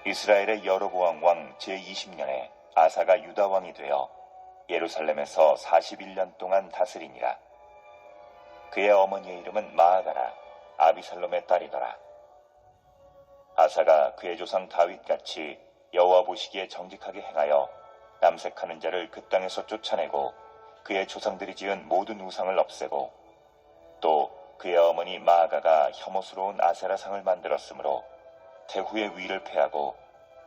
이스라엘의 여로보암 왕 제20년에 아사가 유다 왕이 되어 예루살렘에서 41년 동안 다스리니라. 그의 어머니의 이름은 마아가라, 아비살롬의 딸이더라. 아사가 그의 조상 다윗같이 여호와 보시기에 정직하게 행하여 남색하는 자를 그 땅에서 쫓아내고 그의 조상들이 지은 모든 우상을 없애고 또 그의 어머니 마아가가 혐오스러운 아세라상을 만들었으므로 태후의 위를 패하고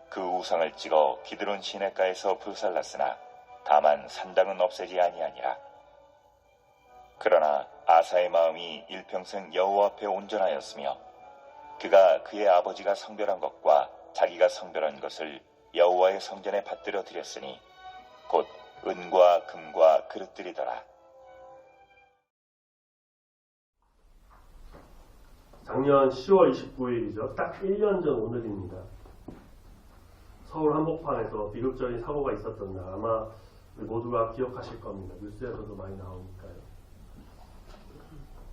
그 우상을 찍어 기드론 시내가에서 불살랐으나 다만 산당은 없애지 아니하니라. 그러나 아사의 마음이 일평생 여호와 앞에 온전하였으며 그가 그의 아버지가 성별한 것과 자기가 성별한 것을 여호와의 성전에 받들어 드렸으니 곧 은과 금과 그릇들이더라. 작년 10월 29일이죠. 딱 1년 전 오늘입니다. 서울 한복판에서 비극적인 사고가 있었던 날, 아마 모두가 기억하실 겁니다. 뉴스에서도 많이 나오니까요.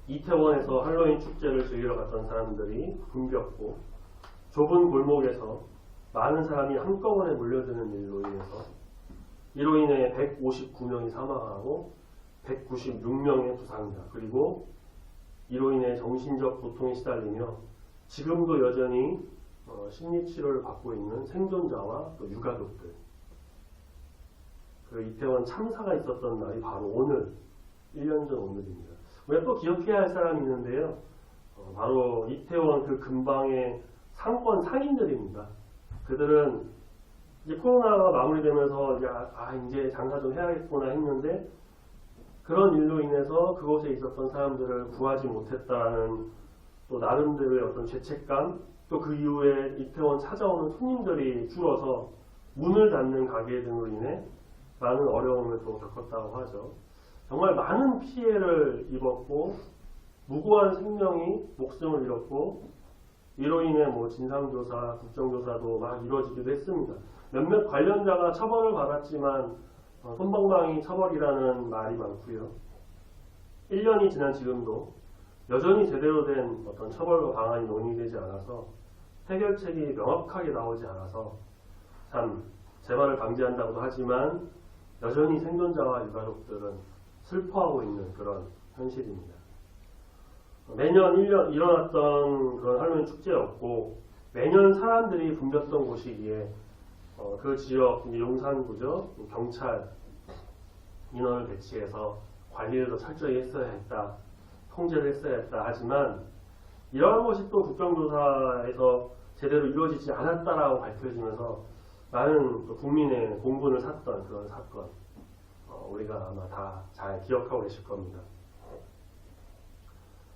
이태원에서 할로윈 축제를 즐기러 갔던 사람들이 붐볐고 좁은 골목에서 많은 사람이 한꺼번에 몰려드는 일로 인해 159명이 사망하고 196명의 부상자, 그리고 이로 인해 정신적 고통에 시달리며 지금도 여전히 심리치료를 받고 있는 생존자와 또 유가족들. 그 이태원 참사가 있었던 날이 바로 오늘, 1년 전 오늘입니다. 우리가 또 기억해야 할 사람이 있는데요. 바로 이태원 그 근방의 상권 상인들입니다. 그들은 이제 코로나가 마무리되면서 이제 장사 좀 해야겠구나 했는데 그런 일로 인해서 그곳에 있었던 사람들을 구하지 못했다는 또 나름대로의 어떤 죄책감, 또 그 이후에 이태원 찾아오는 손님들이 줄어서 문을 닫는 가게 등으로 인해 많은 어려움을 또 겪었다고 하죠. 정말 많은 피해를 입었고 무고한 생명이 목숨을 잃었고 이로 인해 진상조사, 국정조사도 막 이루어지기도 했습니다. 몇몇 관련자가 처벌을 받았지만 솜방망이 처벌이라는 말이 많고요. 1년이 지난 지금도 여전히 제대로 된 어떤 처벌과 방안이 논의되지 않아서 해결책이 명확하게 나오지 않아서 참 재발을 방지한다고도 하지만 여전히 생존자와 유가족들은 슬퍼하고 있는 그런 현실입니다. 매년 1년 일어났던 그런 할로윈 축제였고 매년 사람들이 붐볐던 곳이기에 그 지역 용산구죠. 경찰 인원을 배치해서 관리를 더 철저히 했어야 했다. 통제를 했어야 했다. 하지만 이러한 것이 또 국정조사에서 제대로 이루어지지 않았다라고 밝혀지면서 많은 국민의 공분을 샀던 그런 사건 우리가 아마 다 잘 기억하고 계실 겁니다.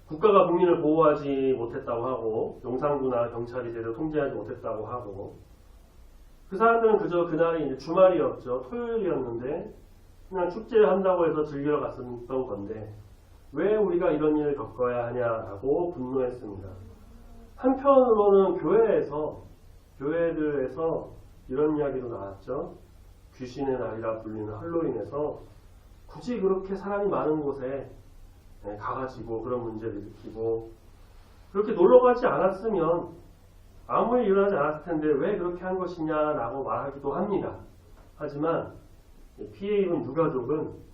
국가가 국민을 보호하지 못했다고 하고 용산구나 경찰이 제대로 통제하지 못했다고 하고 그 사람들은 그저 그날이 이제 주말이었죠. 토요일이었는데 그냥 축제를 한다고 해서 즐기러 갔었던 건데 왜 우리가 이런 일을 겪어야 하냐라고 분노했습니다. 한편으로는 교회들에서 이런 이야기도 나왔죠. 귀신의 날이라 불리는 할로윈에서 굳이 그렇게 사람이 많은 곳에 가가지고 그런 문제를 일으키고 그렇게 놀러가지 않았으면 아무 일 일어나지 않았을 텐데 왜 그렇게 한 것이냐라고 말하기도 합니다. 하지만 피해 입은 유가족은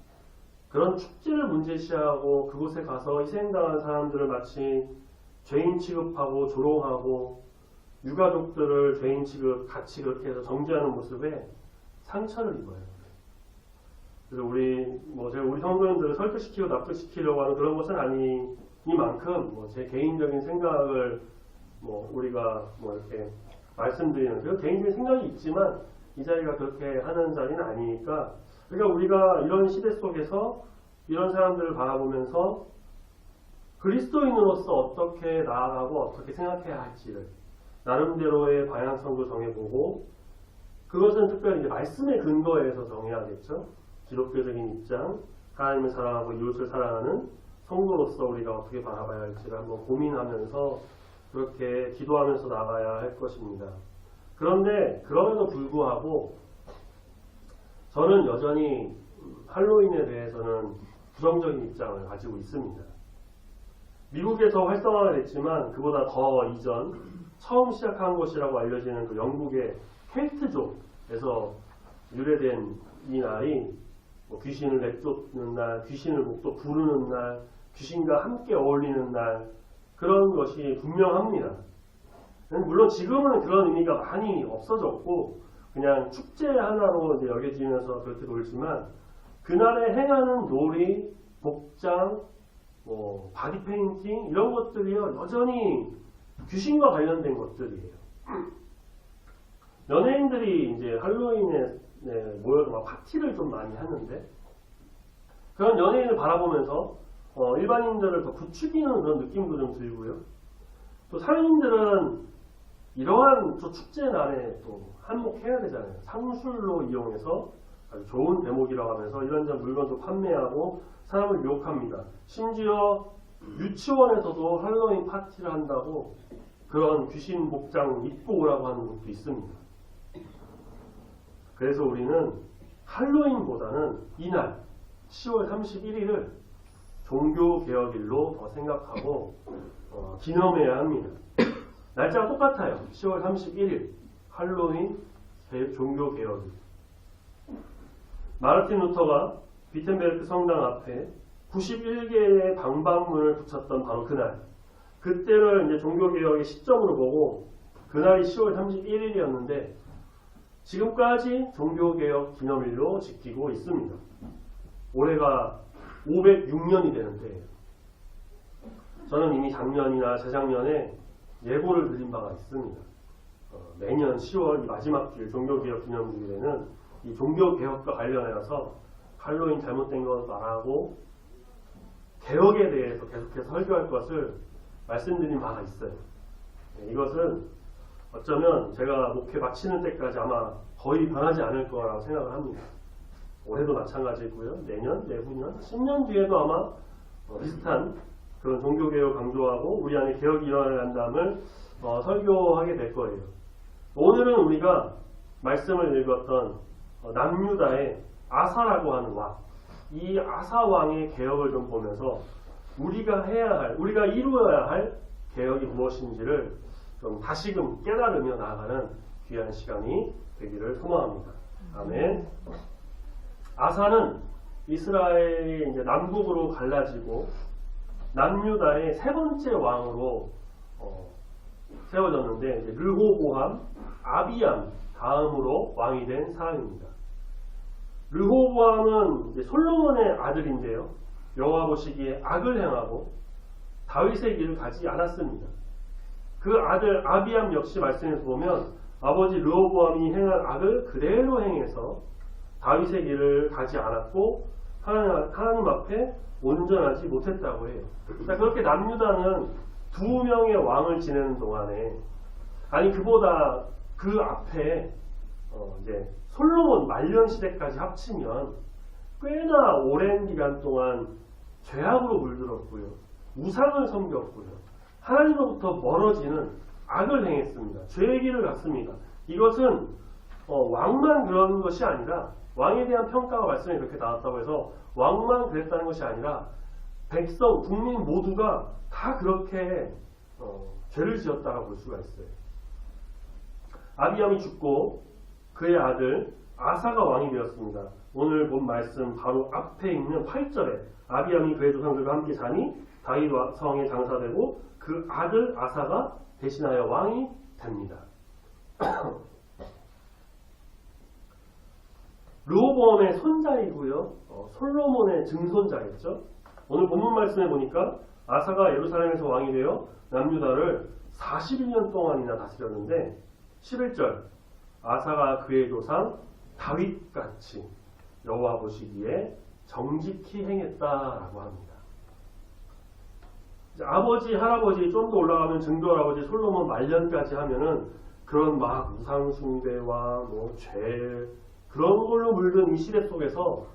그런 축제를 문제시하고 그곳에 가서 희생당한 사람들을 마치 죄인 취급하고 조롱하고 유가족들을 죄인 취급 같이 그렇게 해서 정죄하는 모습에 상처를 입어요. 그래서 우리 성도님들을 설득시키고 납득시키려고 하는 그런 것은 아니니만큼 제 개인적인 생각을 우리가 이렇게 말씀드리는 그 개인적인 생각이 있지만 이 자리가 그렇게 하는 자리는 아니니까 그러니까 우리가 이런 시대 속에서 이런 사람들을 바라보면서 그리스도인으로서 어떻게 나아가고 어떻게 생각해야 할지를 나름대로의 방향성도 정해보고 그것은 특별히 이제 말씀의 근거에서 정해야겠죠. 기독교적인 입장, 하나님을 사랑하고 이웃을 사랑하는 성도로서 우리가 어떻게 바라봐야 할지를 한번 고민하면서 그렇게 기도하면서 나가야 할 것입니다. 그런데 그럼에도 불구하고 저는 여전히 할로윈에 대해서는 부정적인 입장을 가지고 있습니다. 미국에서 활성화가 됐지만 그보다 더 이전 처음 시작한 것이라고 알려지는 그 영국의 켈트족에서 유래된 이 날이 뭐 귀신을 내쫓는 날, 귀신을 또 부르는 날, 귀신과 함께 어울리는 날, 그런 것이 분명합니다. 물론 지금은 그런 의미가 많이 없어졌고 그냥 축제 하나로 이제 여겨지면서 그렇게 놀지만 그날에 행하는 놀이, 복장, 뭐 바디 페인팅 이런 것들이요 여전히 귀신과 관련된 것들이에요. 연예인들이 이제 할로윈에 모여서 막 파티를 좀 많이 하는데 그런 연예인을 바라보면서 일반인들을 더 부추기는 그런 느낌도 좀 들고요. 또 상인들은 이러한 또 축제 날에 또 한몫해야 되잖아요. 상술로 이용해서 아주 좋은 대목이라고 하면서 이런저런 물건도 판매하고 사람을 유혹합니다. 심지어 유치원에서도 할로윈 파티를 한다고 그런 귀신 복장 입고 오라고 하는 것도 있습니다. 그래서 우리는 할로윈보다는 이날 10월 31일을 종교개혁일로 더 생각하고 기념해야 합니다. 날짜가 똑같아요. 10월 31일 할로윈 종교개혁일. 마르틴 루터가 비텐베르크 성당 앞에 91개의 방방문을 붙였던 바로 그날. 그때를 이제 종교개혁의 시점으로 보고 그날이 10월 31일이었는데 지금까지 종교개혁 기념일로 지키고 있습니다. 올해가 506년이 되는 때예요. 저는 이미 작년이나 재작년에 예고를 드린 바가 있습니다. 매년 10월 이 마지막 주일 종교개혁 기념주일에는 이 종교개혁과 관련해서 할로윈 잘못된 것 말하고 개혁에 대해서 계속해서 설교할 것을 말씀드린 바가 있어요. 이것은 어쩌면 제가 목회 마치는 때까지 아마 거의 변하지 않을 거라고 생각을 합니다. 올해도 마찬가지고요. 내년, 내후년, 10년 뒤에도 아마 비슷한 그런 종교개혁을 강조하고 우리 안에 개혁이 일어나야 한다음을 설교하게 될 거예요. 오늘은 우리가 말씀을 읽었던 남유다의 아사라고 하는 왕, 이 아사 왕의 개혁을 좀 보면서 우리가 해야 할, 우리가 이루어야 할 개혁이 무엇인지를 좀 다시금 깨달으며 나아가는 귀한 시간이 되기를 소망합니다. 아멘. 아사는 이스라엘이 이제 남북으로 갈라지고 남유다의 세 번째 왕으로 세워졌는데 이제 르호보암, 아비암 다음으로 왕이 된 사람입니다. 르호보암은 이제 솔로몬의 아들인데요. 여호와 보시기에 악을 행하고 다윗의 길을 가지 않았습니다. 그 아들 아비암 역시 말씀에서 보면 아버지 르호보암이 행한 악을 그대로 행해서 다윗의 길을 가지 않았고 하나님 앞에 온전하지 못했다고 해요. 자, 그렇게 남유다는 두 명의 왕을 지내는 동안에 아니 그보다 그 앞에 이제 솔로몬 말년 시대까지 합치면 꽤나 오랜 기간 동안 죄악으로 물들었고요. 우상을 섬겼고요. 하나님으로부터 멀어지는 악을 행했습니다. 죄의 길을 갔습니다. 이것은 왕만 그런 것이 아니라 왕에 대한 평가가 말씀에 그렇게 나왔다고 해서 왕만 그랬다는 것이 아니라 백성, 국민 모두가 다 그렇게 죄를 지었다고 볼 수가 있어요. 아비암이 죽고 그의 아들 아사가 왕이 되었습니다. 오늘 본 말씀 바로 앞에 있는 8절에 아비암이 그의 조상들과 함께 자니 다윗 성에 장사되고 그 아들 아사가 대신하여 왕이 됩니다. 르호보암의 손자이고요. 솔로몬의 증손자였죠. 오늘 본문 말씀에 보니까 아사가 예루살렘에서 왕이 되어 남유다를 41년 동안이나 다스렸는데 11절 아사가 그의 조상 다윗같이 여호와 보시기에 정직히 행했다라고 합니다. 아버지, 할아버지 좀 더 올라가면 증조할아버지 솔로몬 말년까지 하면은 그런 막 우상숭배와 뭐 죄 그런 걸로 물든 이 시대 속에서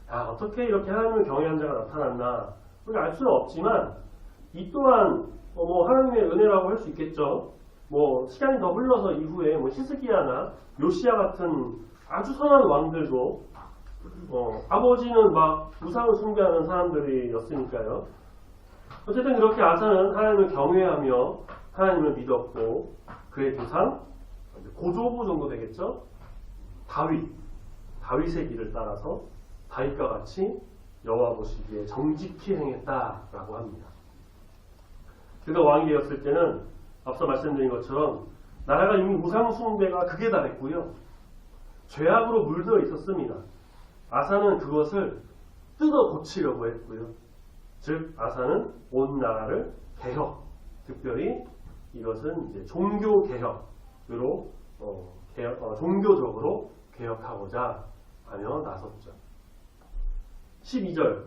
어떻게 이렇게 하나님을 경외한 자가 나타났나 우리가 알 수는 없지만 이 또한 뭐 하나님의 은혜라고 할 수 있겠죠. 뭐 시간이 더 흘러서 이후에 뭐 히스기야나 요시야 같은 아주 선한 왕들도 아버지는 막 우상을 숭배하는 사람들이었으니까요. 어쨌든 그렇게 아사는 하나님을 경외하며 하나님을 믿었고 그의 조상 고조부 정도 되겠죠. 다윗의 길을 따라서 다윗과 같이 여호와 보시기에 정직히 행했다라고 합니다. 그가 왕이 되었을 때는 앞서 말씀드린 것처럼 나라가 이미 우상 숭배가 극에 달했고요. 죄악으로 물들어 있었습니다. 아사는 그것을 뜯어 고치려고 했고요. 즉 아사는 온 나라를 개혁, 특별히 이것은 이제 종교 개혁으로 종교적으로 개혁하고자 하며 나섰죠. 12절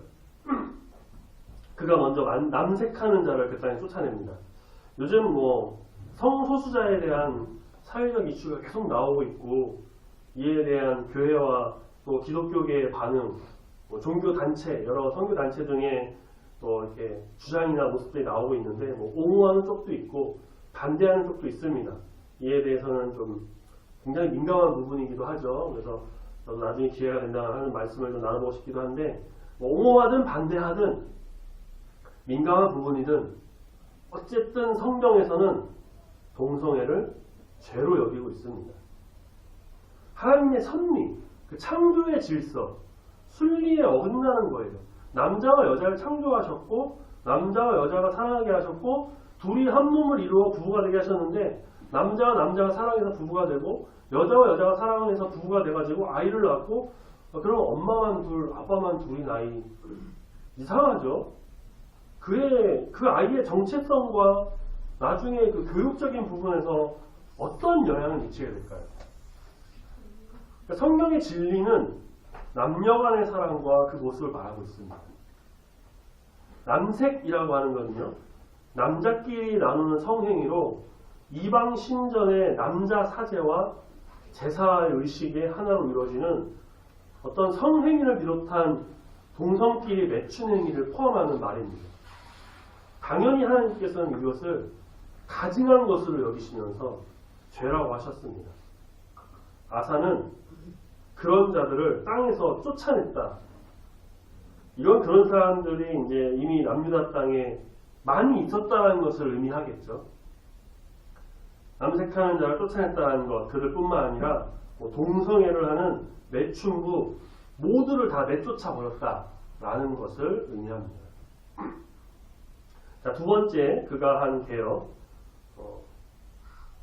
그가 먼저 남색하는 자를 그 땅에 쫓아냅니다. 요즘 성소수자에 대한 사회적 이슈가 계속 나오고 있고 이에 대한 교회와 또 기독교계의 반응, 종교단체, 여러 선교단체 중에 또 이렇게 주장이나 모습들이 나오고 있는데 옹호하는 쪽도 있고 반대하는 쪽도 있습니다. 이에 대해서는 좀 굉장히 민감한 부분이기도 하죠. 그래서 저도 나중에 기회가 된다면 하는 말씀을 좀 나눠보고 싶기도 한데 옹호하든 반대하든 민감한 부분이든 어쨌든 성경에서는 동성애를 죄로 여기고 있습니다. 하나님의 섭리, 그 창조의 질서, 순리에 어긋나는 거예요. 남자와 여자를 창조하셨고 남자와 여자가 사랑하게 하셨고 둘이 한 몸을 이루어 부부가 되게 하셨는데 남자와 남자가 사랑해서 부부가 되고 여자와 여자가 사랑해서 부부가 돼가지고 아이를 낳고 그럼 엄마만 둘, 아빠만 둘이 나이 이상하죠. 그 아이의 정체성과 나중에 그 교육적인 부분에서 어떤 영향을 미치게 될까요? 그러니까 성경의 진리는 남녀 간의 사랑과 그 모습을 말하고 있습니다. 남색이라고 하는 것은요, 남자끼리 나누는 성행위로 이방 신전의 남자 사제와 제사 의식의 하나로 이루어지는 어떤 성행위를 비롯한 동성끼리 매춘 행위를 포함하는 말입니다. 당연히 하나님께서는 이것을 가증한 것으로 여기시면서 죄라고 하셨습니다. 아사는 그런 자들을 땅에서 쫓아냈다. 이건 그런 사람들이 이제 이미 남유다 땅에 많이 있었다는 것을 의미하겠죠. 남색하는 자를 쫓아냈다는 것, 그들뿐만 아니라 동성애를 하는 매춘부 모두를 다 내쫓아 버렸다라는 것을 의미합니다. 자, 두 번째 그가 한 개혁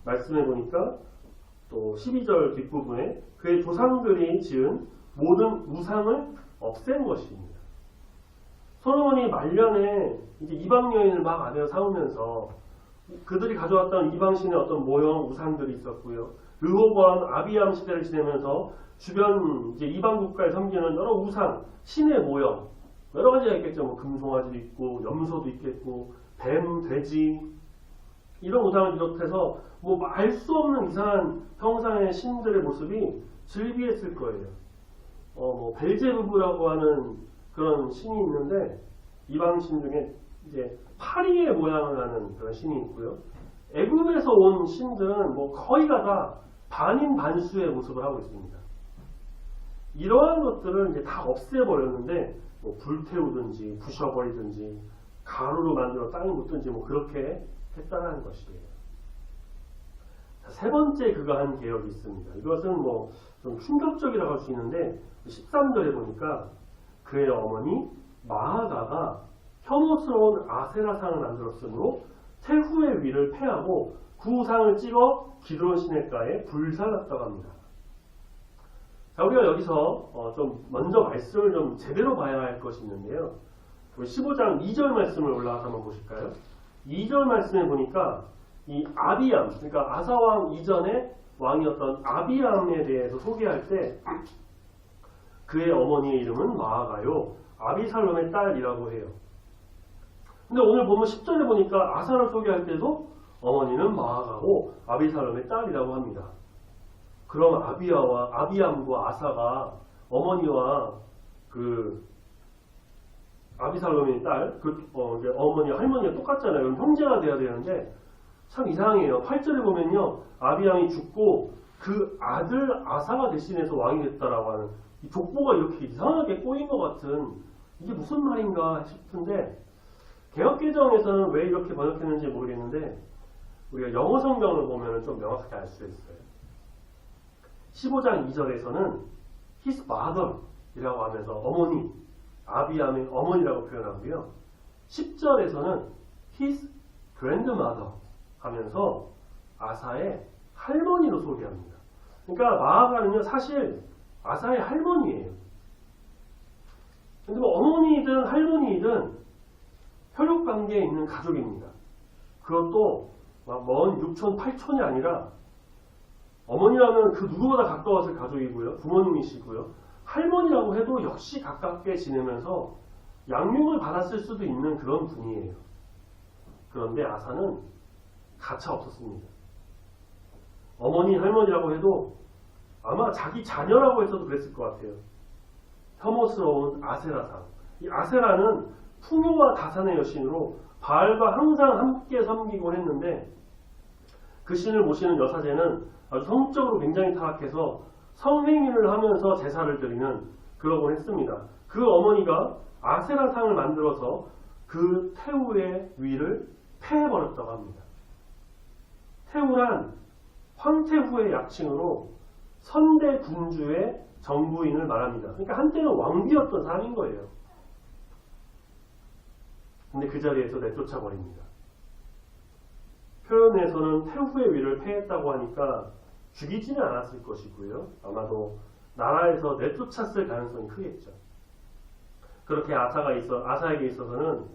말씀해 보니까 또 12절 뒷부분에 그의 조상들이 지은 모든 우상을 없앤 것입니다. 솔로몬이 말년에 이제 이방 여인을 막 아내로 삼으면서 그들이 가져왔던 이방신의 어떤 모형 우상들이 있었고요. 르호보암, 아비암 시대를 지내면서 주변 이제 이방 국가에 섬기는 여러 우상, 신의 모형 여러 가지가 있겠죠. 금송아지도 있고 염소도 있겠고 뱀, 돼지 이런 우상을 비롯해서 알 수 없는 이상한 형상의 신들의 모습이 즐비했을 거예요. 벨제부부라고 하는 그런 신이 있는데 이방 신 중에 이제 파리의 모양을 하는 그런 신이 있고요. 애굽에서 온 신들은 거의가 다 반인 반수의 모습을 하고 있습니다. 이러한 것들을 이제 다 없애버렸는데 불태우든지 부셔버리든지 가루로 만들어 땅에 묻든지 그렇게 했다는 것이에요. 자, 세 번째 그가 한 개혁이 있습니다. 이것은 좀 충격적이라고 할 수 있는데 13절에 보니까 그의 어머니 마아가가 혐오스러운 아세라상을 만들었으므로 태후의 위를 패하고 그 우상을 찍어 기드론 시내가에 불살랐다고 합니다. 자, 우리가 여기서 좀 먼저 말씀을 좀 제대로 봐야 할 것이 있는데요. 15장 2절 말씀을 올라가서 한번 보실까요? 2절 말씀에 보니까 이 아비암, 그러니까 아사왕 이전에 왕이었던 아비암에 대해서 소개할 때 그의 어머니의 이름은 마아가요, 아비살롬의 딸이라고 해요. 근데 오늘 보면 10절에 보니까 아사를 소개할 때도 어머니는 마아가고 아비살롬의 딸이라고 합니다. 그럼 아비암과 아사가 어머니와 그 아비살롬의 딸, 어머니와 할머니가 똑같잖아요. 그럼 형제가 돼야 되는데 참 이상해요. 8절에 보면요, 아비암이 죽고 그 아들 아사가 대신해서 왕이 됐다라고 하는 이 족보가 이렇게 이상하게 꼬인 것 같은, 이게 무슨 말인가 싶은데 개역개정에서는 왜 이렇게 번역했는지 모르겠는데 우리가 영어 성경을 보면 좀 명확하게 알 수 있어요. 15장 2절에서는 his mother 이라고 하면서 어머니, 아비암의 어머니라고 표현하고요. 10절에서는 his grandmother 하면서 아사의 할머니로 소개합니다. 그러니까 마아가는요 사실 아사의 할머니예요. 근데 뭐 어머니든 할머니든 혈육관계에 있는 가족입니다. 그것도 막 먼 6촌, 8촌이 아니라 어머니라면 그 누구보다 가까웠을 가족이고요. 부모님이시고요. 할머니라고 해도 역시 가깝게 지내면서 양육을 받았을 수도 있는 그런 분이에요. 그런데 아사는 가차 없었습니다. 어머니, 할머니라고 해도 아마 자기 자녀라고 했어도 그랬을 것 같아요. 혐오스러운 아세라상. 이 아세라는 풍요와 다산의 여신으로 바알과 항상 함께 섬기곤 했는데 그 신을 모시는 여사제는 아주 성적으로 굉장히 타락해서 성행위를 하면서 제사를 드리는 그러곤 했습니다. 그 어머니가 아세라상을 만들어서 그 태우의 위를 패해버렸다고 합니다. 태우란 황태후의 약칭으로 선대 군주의 정부인을 말합니다. 그러니까 한때는 왕비였던 사람인 거예요. 근데 그 자리에서 내쫓아 버립니다. 표현에서는 태후의 위를 패했다고 하니까 죽이지는 않았을 것이고요. 아마도 나라에서 내쫓았을 가능성이 크겠죠. 그렇게 아사에게 있어서는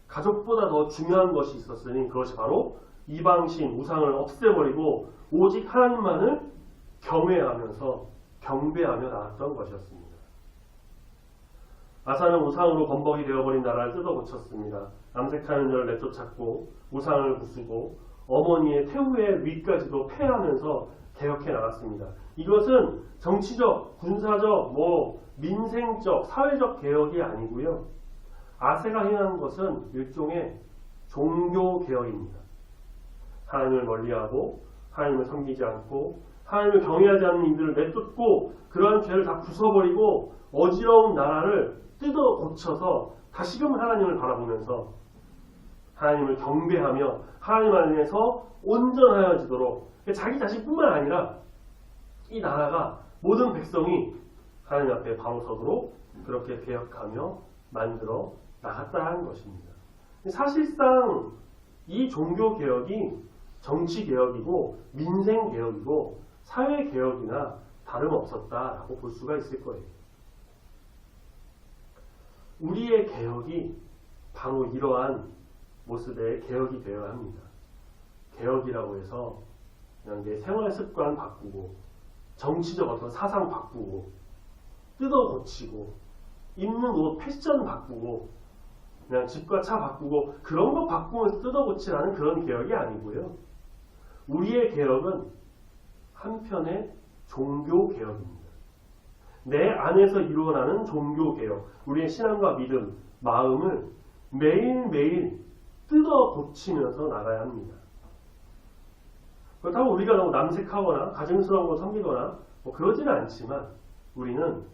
가족보다 더 중요한 것이 있었으니 그것이 바로 이방신, 우상을 없애버리고 오직 하나님만을 경외하면서 경배하며 나았던 것이었습니다. 아사는 우상으로 범벅이 되어버린 나라를 뜯어고쳤습니다. 남색하는 자를 내쫓았고 우상을 부수고 어머니의 태후의 위까지도 패하면서 개혁해 나갔습니다. 이것은 정치적, 군사적, 민생적, 사회적 개혁이 아니고요. 아세가 행한 것은 일종의 종교 개혁입니다. 하나님을 멀리하고 하나님을 섬기지 않고 하나님을 경외하지 않는 이들을 내쫓고 그러한 죄를 다 부숴버리고 어지러운 나라를 뜯어 고쳐서 다시금 하나님을 바라보면서 하나님을 경배하며 하나님 안에서 온전하여지도록 자기 자신뿐만 아니라 이 나라가 모든 백성이 하나님 앞에 바로 서도록 그렇게 개혁하며 만들어 나갔다는 것입니다. 사실상 이 종교개혁이 정치개혁이고 민생개혁이고 사회개혁이나 다름없었다라고 볼 수가 있을 거예요. 우리의 개혁이 바로 이러한 모습의 개혁이 되어야 합니다. 개혁이라고 해서 그냥 내 생활습관 바꾸고 정치적 어떤 사상 바꾸고 뜯어 고치고 입는 옷 패션 바꾸고 그냥 집과 차 바꾸고 그런 거 바꾸면서 뜯어 고치라는 그런 개혁이 아니고요. 우리의 개혁은 한편의 종교개혁입니다. 내 안에서 일어나는 종교개혁, 우리의 신앙과 믿음, 마음을 매일매일 뜯어 고치면서 나가야 합니다. 그렇다고 우리가 너무 남색하거나 가증스러운 걸 섬기거나 그러지는 않지만 우리는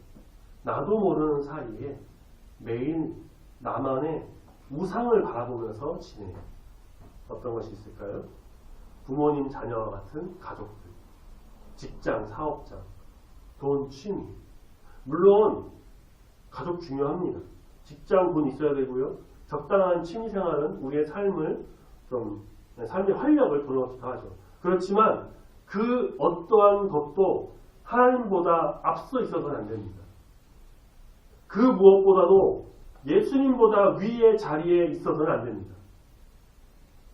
나도 모르는 사이에 매일 나만의 우상을 바라보면서 지내요. 어떤 것이 있을까요? 부모님, 자녀와 같은 가족들, 직장, 사업장, 돈, 취미. 물론 가족 중요합니다. 직장, 돈 있어야 되고요. 적당한 취미 생활은 우리의 삶의 활력을 불어넣기도 하죠. 그렇지만 그 어떠한 것도 하나님보다 앞서 있어서는 안 됩니다. 그 무엇보다도 예수님보다 위의 자리에 있어서는 안 됩니다.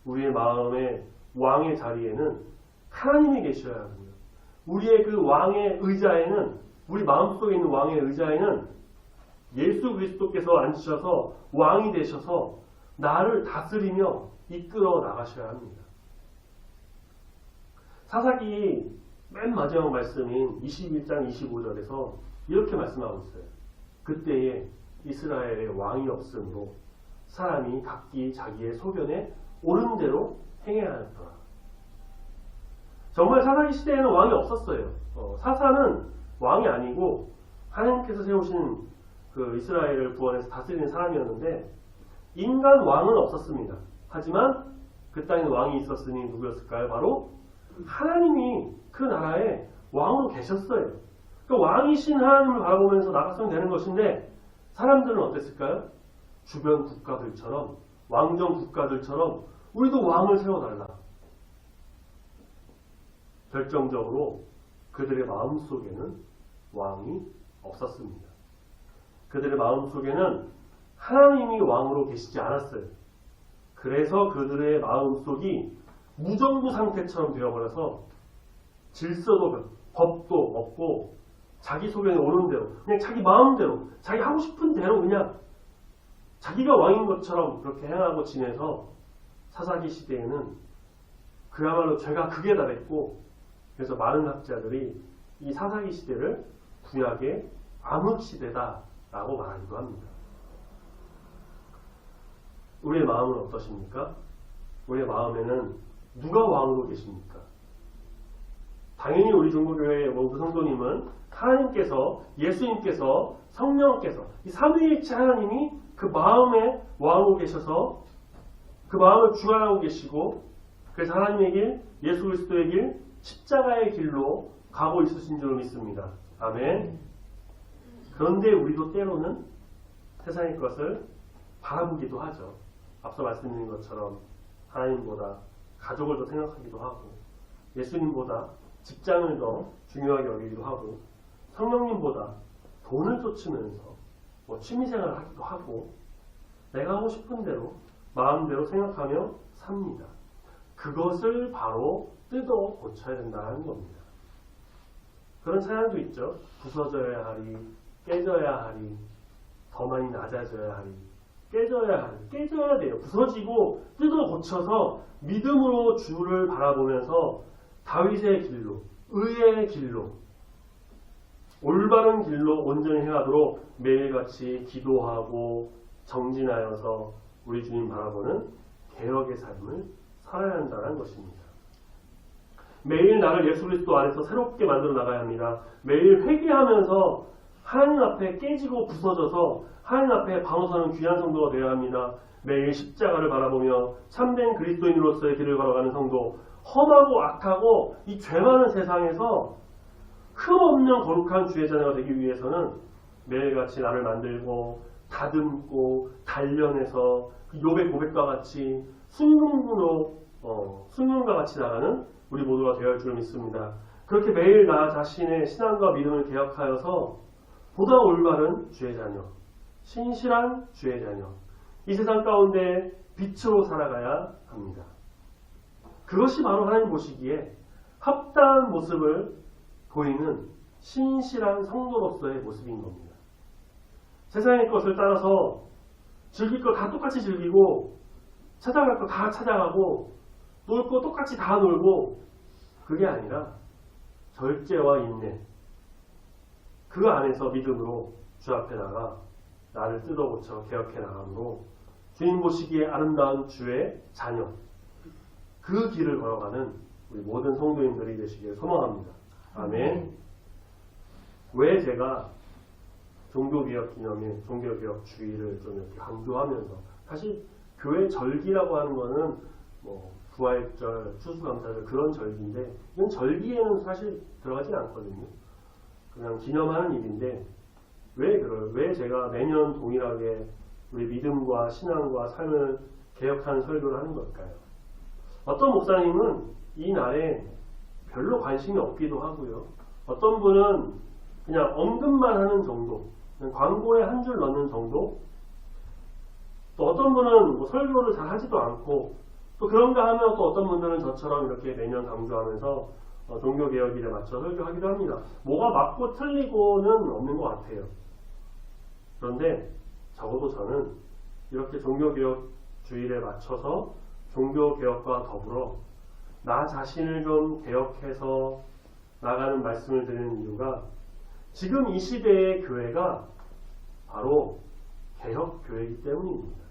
우리의 마음의 왕의 자리에는 하나님이 계셔야 합니다. 우리의 그 왕의 의자에는, 우리 마음속에 있는 왕의 의자에는 예수 그리스도께서 앉으셔서 왕이 되셔서 나를 다스리며 이끌어 나가셔야 합니다. 사사기 맨 마지막 말씀인 21장 25절에서 이렇게 말씀하고 있어요. 그때에 이스라엘의 왕이 없으므로 사람이 각기 자기의 소견에 옳은 대로 행해야 하였더라. 정말 사사기 시대에는 왕이 없었어요. 사사는 왕이 아니고 하나님께서 세우신 그 이스라엘을 구원해서 다스리는 사람이었는데 인간 왕은 없었습니다. 하지만 그 땅에 왕이 있었으니 누구였을까요? 바로 하나님이 그 나라에 왕으로 계셨어요. 그 왕이신 하나님을 바라보면서 나갔으면 되는 것인데 사람들은 어땠을까요? 주변 국가들처럼 왕정 국가들처럼 우리도 왕을 세워달라. 결정적으로 그들의 마음속에는 왕이 없었습니다. 그들의 마음속에는 하나님이 왕으로 계시지 않았어요. 그래서 그들의 마음속이 무정부 상태처럼 되어버려서 질서도 법도 없고 자기 속에는 오는 대로 그냥 자기 마음대로 자기 하고 싶은 대로 그냥 자기가 왕인 것처럼 그렇게 행하고 지내서 사사기 시대에는 그야말로 죄가 극에 달했고 그래서 많은 학자들이 이 사사기 시대를 구약의 암흑 시대다라고 말하기도 합니다. 우리의 마음은 어떠십니까? 우리의 마음에는 누가 왕으로 계십니까? 당연히 우리 중보교회의 모든 성도님은 하나님께서, 예수님께서, 성령께서 이 삼위일체 하나님이 그 마음에 왕으로 계셔서 그 마음을 주관하고 계시고 그래서 하나님의 길, 예수 그리스도의 길, 십자가의 길로 가고 있으신 줄 믿습니다. 아멘. 그런데 우리도 때로는 세상의 것을 바라보기도 하죠. 앞서 말씀드린 것처럼 하나님보다 가족을 더 생각하기도 하고 예수님보다 직장을 더 중요하게 여기기도 하고 성령님보다 돈을 쫓으면서 취미생활을 하기도 하고 내가 하고 싶은 대로 마음대로 생각하며 삽니다. 그것을 바로 뜯어 고쳐야 된다는 겁니다. 그런 사연도 있죠. 부서져야 하리, 깨져야 하리, 더 많이 낮아져야 하리, 깨져야 하리, 깨져야 돼요. 부서지고 뜯어 고쳐서 믿음으로 주를 바라보면서 다윗의 길로, 의의 길로, 올바른 길로 온전히 행하도록 매일같이 기도하고 정진하여서 우리 주님 바라보는 개혁의 삶을 살아야 한다는 것입니다. 매일 나를 예수 그리스도 안에서 새롭게 만들어 나가야 합니다. 매일 회개하면서 하나님 앞에 깨지고 부서져서 하나님 앞에 방어서는 귀한 성도가 되어야 합니다. 매일 십자가를 바라보며 참된 그리스도인으로서의 길을 걸어가는 성도, 험하고 악하고 이 죄 많은 세상에서 흠없는 거룩한 주의 자녀가 되기 위해서는 매일같이 나를 만들고 다듬고 단련해서 욥의 고백과 같이 순금과 같이 나가는 우리 모두가 되어야 할 줄 믿습니다. 그렇게 매일 나 자신의 신앙과 믿음을 개혁하여서 보다 올바른 주의 자녀, 신실한 주의 자녀, 이 세상 가운데 빛으로 살아가야 합니다. 그것이 바로 하나님 보시기에 합당한 모습을 보이는 신실한 성도로서의 모습인 겁니다. 세상의 것을 따라서 즐길 거 다 똑같이 즐기고 찾아갈 거 다 찾아가고 놀 거 똑같이 다 놀고 그게 아니라 절제와 인내 그 안에서 믿음으로 주 앞에 나가 나를 뜯어고쳐 개혁해 나감으로 주님 보시기에 아름다운 주의 자녀 그 길을 걸어가는 우리 모든 성도인들이 되시기를 소망합니다. 아멘. 왜 제가 종교개혁 기념일, 종교개혁 주의를 좀 이렇게 강조하면서 사실 교회 절기라고 하는 거는 부활절, 추수감사절 그런 절기인데 이건 절기에는 사실 들어가진 않거든요. 그냥 기념하는 일인데 왜 제가 매년 동일하게 우리 믿음과 신앙과 삶을 개혁하는 설교를 하는 걸까요? 어떤 목사님은 이 날에 별로 관심이 없기도 하고요. 어떤 분은 그냥 언급만 하는 정도, 광고에 한 줄 넣는 정도, 또 어떤 분은 설교를 잘 하지도 않고 또 그런가 하면 또 어떤 분들은 저처럼 이렇게 매년 강조하면서 종교개혁일에 맞춰 설교하기도 합니다. 뭐가 맞고 틀리고는 없는 것 같아요. 그런데 적어도 저는 이렇게 종교개혁 주일에 맞춰서 종교개혁과 더불어 나 자신을 좀 개혁해서 나가는 말씀을 드리는 이유가 지금 이 시대의 교회가 바로 개혁교회이기 때문입니다.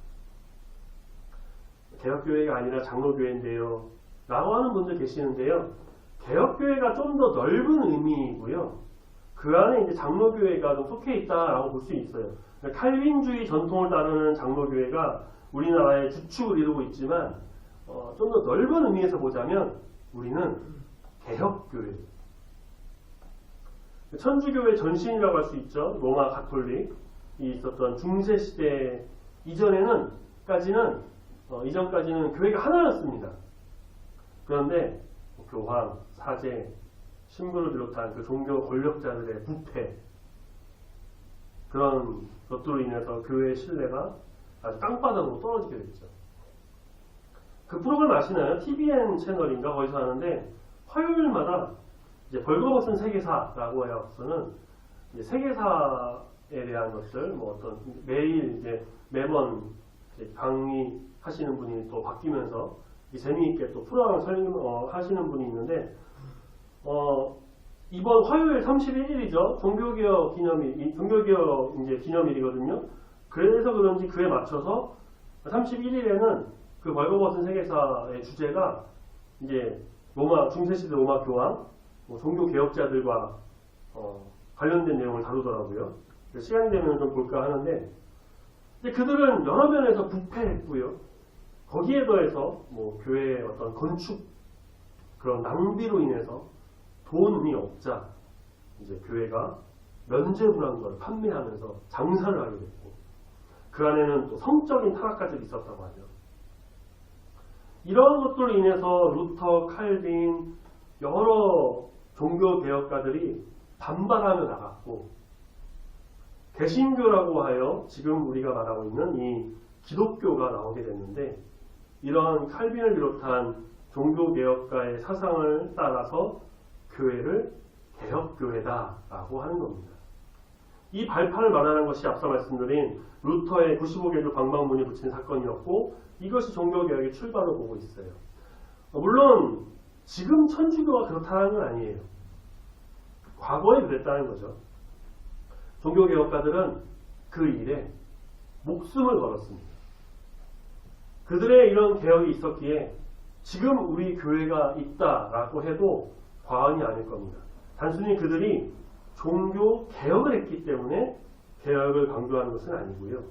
개혁교회가 아니라 장로교회인데요 라고 하는 분들 계시는데요. 개혁교회가 좀 더 넓은 의미이고요. 그 안에 이제 장로교회가 좀 속해 있다라고 볼 수 있어요. 칼빈주의 전통을 따르는 장로교회가 우리나라의 주축을 이루고 있지만 좀 더 넓은 의미에서 보자면 우리는 개혁교회, 천주교의 전신이라고 할 수 있죠. 로마 가톨릭이 있었던 중세시대 이전까지는 교회가 하나였습니다. 그런데 교황, 사제, 신부를 비롯한 그 종교 권력자들의 부패, 그런 것들로 인해서 교회의 신뢰가 아주 땅바닥으로 떨어지게 됐죠. 그 프로그램 아시나요? TVN 채널인가 거기서 하는데 화요일마다 이제 벌거벗은 세계사라고 해서는 이제 세계사에 대한 것들, 뭐 어떤 매일 이제 매번 이제 강의하시는 분이 또 바뀌면서 재미있게 또 프로그램을 하시는 분이 있는데 이번 화요일 31일이죠. 종교개혁 이제 기념일이거든요. 그래서 그런지 그에 맞춰서 31일에는 그 벌거벗은 세계사의 주제가 이제 중세시대 로마 교황, 종교 개혁자들과 관련된 내용을 다루더라고요. 시간이 되면 좀 볼까 하는데, 근데 그들은 여러 면에서 부패했고요. 거기에 더해서 교회의 어떤 건축 그런 낭비로 인해서 돈이 없자 이제 교회가 면죄부라는 걸 판매하면서 장사를 하게 됐고, 그 안에는 또 성적인 타락까지 있었다고 하죠. 이런 것들로 인해서 루터, 칼빈, 여러 종교 개혁가들이 반발하며 나갔고, 개신교라고 하여 지금 우리가 말하고 있는 이 기독교가 나오게 됐는데, 이런 칼빈을 비롯한 종교 개혁가의 사상을 따라서 교회를 개혁교회다라고 하는 겁니다. 이 발판을 말하는 것이 앞서 말씀드린 루터의 95개조 방방문이 붙인 사건이었고, 이것이 종교개혁의 출발로 보고 있어요. 물론 지금 천주교가 그렇다는 건 아니에요. 과거에 그랬다는 거죠. 종교개혁가들은 그 일에 목숨을 걸었습니다. 그들의 이런 개혁이 있었기에 지금 우리 교회가 있다라고 해도 과언이 아닐 겁니다. 단순히 그들이 종교 개혁을 했기 때문에 개혁을 강조하는 것은 아니고요.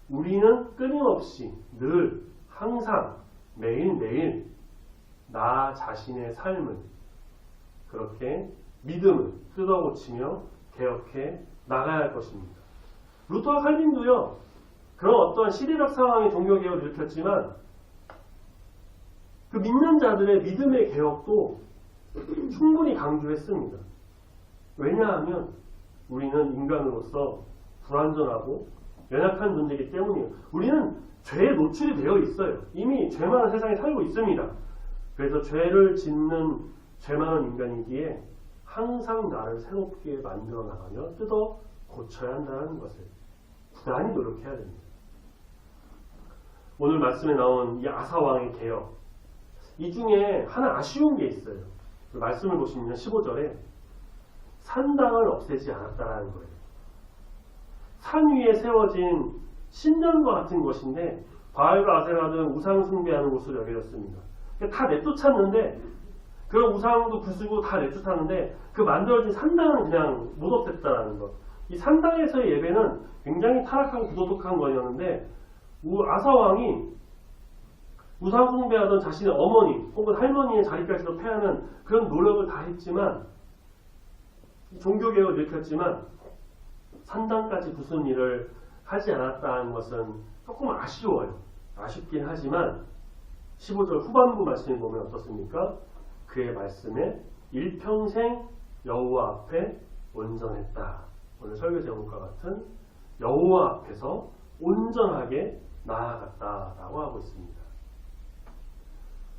우리는 끊임없이 늘 항상 매일매일 나 자신의 삶을 그렇게 믿음을 뜯어고치며 개혁해 나가야 할 것입니다. 루터와 칼빈도요. 그런 어떠한 시대적 상황의 종교개혁을 일으켰지만 그 믿는 자들의 믿음의 개혁도 충분히 강조했습니다. 왜냐하면 우리는 인간으로서 불완전하고 연약한 존재이기 때문이에요. 우리는 죄에 노출이 되어 있어요. 이미 죄 많은 세상에 살고 있습니다. 그래서 죄를 짓는 죄 많은 인간이기에 항상 나를 새롭게 만들어 나가며 뜯어 고쳐야 한다는 것을 부단히 노력해야 됩니다. 오늘 말씀에 나온 이 아사왕의 개혁, 이 중에 하나 아쉬운 게 있어요. 그 말씀을 보시면 15절에 산당을 없애지 않았다라는 거예요. 산 위에 세워진 신전과 같은 것인데 바알과 아세라 등 우상 숭배하는 곳으로 여겨졌습니다. 다 내쫓았는데, 그런 우상도 부수고 다 내쫓았는데 그 만들어진 산당은 그냥 못 없앴다라는 것. 이 산당에서의 예배는 굉장히 타락하고 부도덕한 거였는데 아사왕이 우상 숭배하던 자신의 어머니 혹은 할머니의 자리까지도 패하는 그런 노력을 다 했지만, 종교개혁을 일으켰지만 산당까지 부순 일을 하지 않았다는 것은 조금 아쉬워요. 아쉽긴 하지만 15절 후반부 말씀을 보면 어떻습니까? 그의 말씀에 일평생 여호와 앞에 온전했다. 오늘 설교 제목과 같은 여호와 앞에서 온전하게 나아갔다라고 하고 있습니다.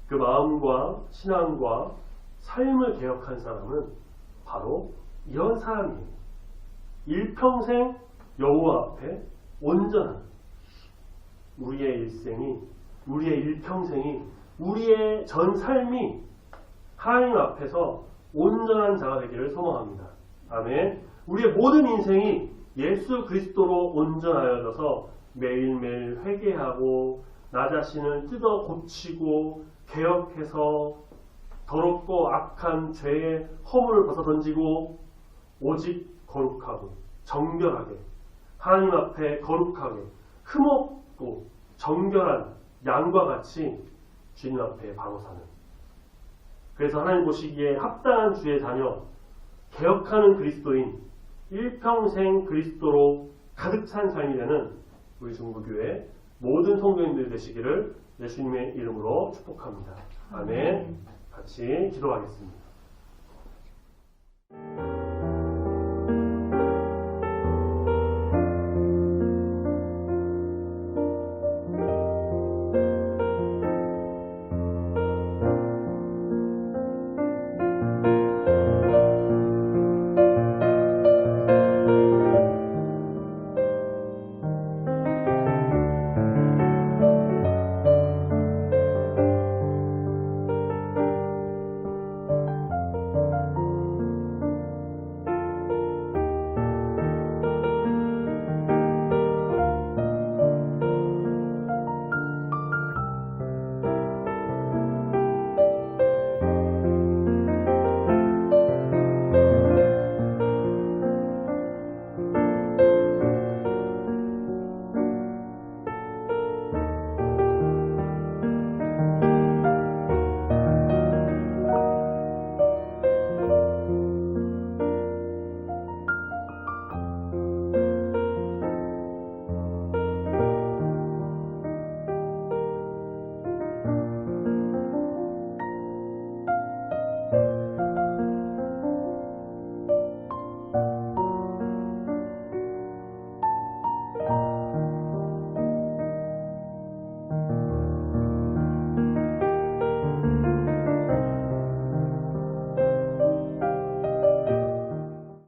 그 마음과 신앙과 삶을 개혁한 사람은 바로 이런 사람이에요. 일평생 여호와 앞에 온전한, 우리의 일생이, 우리의 일평생이, 우리의 전 삶이 하나님 앞에서 온전한 자가 되기를 소망합니다. 아멘. 우리의 모든 인생이 예수 그리스도로 온전하여져서 매일매일 회개하고 나 자신을 뜯어 고치고 개혁해서 더럽고 악한 죄의 허물을 벗어던지고 오직 거룩하고 정결하게 하나님 앞에 거룩하게 흠없고 정결한 양과 같이 주님 앞에 바로 사는. 그래서 하나님 보시기에 합당한 주의 자녀, 개혁하는 그리스도인, 일평생 그리스도로 가득 찬 삶이 되는 우리 중부교회 모든 성도님들 되시기를 예수님의 이름으로 축복합니다. 아멘. 같이 기도하겠습니다.